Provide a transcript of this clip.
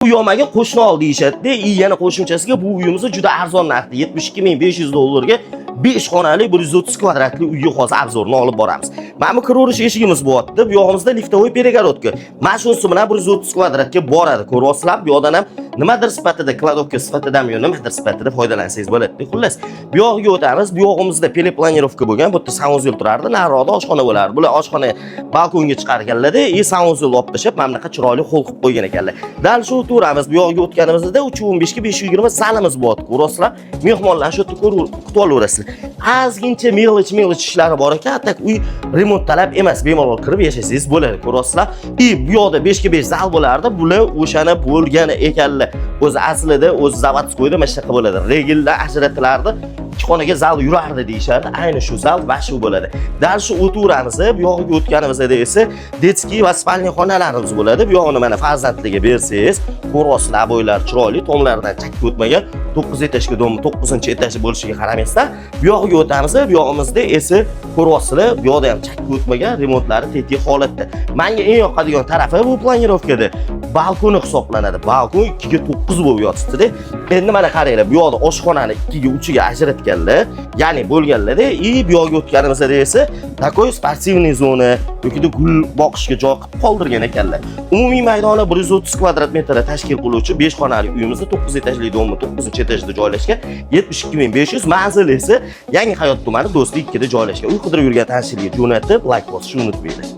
Bu yomaga qo'shni ol deyishadi. Yana qo'shimchasiga bu uyimizni juda arzon narxda 72.500 dollarga 5 xonali 130 kvadratli uyga hozir obzorini olib boramiz. Mana bu kiraverish eshigimiz bo'lyapti. Bu yog'imizda liftovoy перегородка. Mana shunisi bilan 130 kvadratga boradi. Ko'ryapsizlar, bu yoqdan ham nimadir sifatida, kladovka sifatida yo nimadir sifatida foydalansangiz bo'ladi. Xullas, bu yog'iga o'tamiz. Bu yog'imizda teleplanirovka bo'lgan. Bu yerda sanuzel turardi, nariroqda oshxona bo'lardi. Bular oshxona balkonga chiqarganlarda, sanuzel olib tashlab, mana bunaqa chiroyli xol qilib qo'ygan ekanlar. Dal shu turamiz. Bu yog'iga o'tganimizda 315 ga 520 zalimiz bo'lyapti. Ko'ryapsizlar, mehmonlar shu yerda kutib olaverasizlar. Ozgincha melish ishlari bor ekan, tak uy remont talab emas, bemalol kirib yashasangiz bo'ladi. Ko'ryapsizlar, bu yoqda 5 ga 5 zal bo'lardi. Bular o'shani bo'lgan ekanlar. O'zi aslida o'z zavodskoyda mana shunaqa bo'ladi. Regelda ajratilardi. Xonaga zal yurardi deyishardi. Ayni shu zal va shu bo'ladi. Dal shu o'tiramiz, bu yog'iga o'tganimizda esa detskiy va spalniy xonalarimiz bo'ladi. Bu yog'ini mana farzandliga bersangiz, ko'ryapsizlar, bo'ylar chiroyli, tomlaridan chakka o'tmagan 9 etajga dom 9-etaj bo'lishiga qaramasdan, bu yog'iga o'tamiz. Bu yog'imizda esa ko'ryapsizlar, bu yoqda ham chakka o'tmagan, remontlari tetik holatda. Menga eng yoqadigan tarafi bu planirovkada balkoni hisoblanadi. Balkon 2 ga 9 bo'lib yotibdi-da. Endi mana qaranglar, bu yoqda oshxonani 2 ga 3 ga ajratganlar, ya'ni bo'lganlarda, bu yoqqa o'tganimizda esa takoy sportivniy zona, yoki gul boqishga joy qilib qoldirgan ekanlar. Umumiy maydoni 130 kvadrat metrda tashkil qiluvchi 5 xonali uyimizda 9 etajli domni 9-etajda joylashgan 72.500, manzili esa Yangi Hayot tumani Do'stlik 2 da joylashgan. Uy qidirib yurgan tanishlarga jo'natib, like bosishni unutmanglar.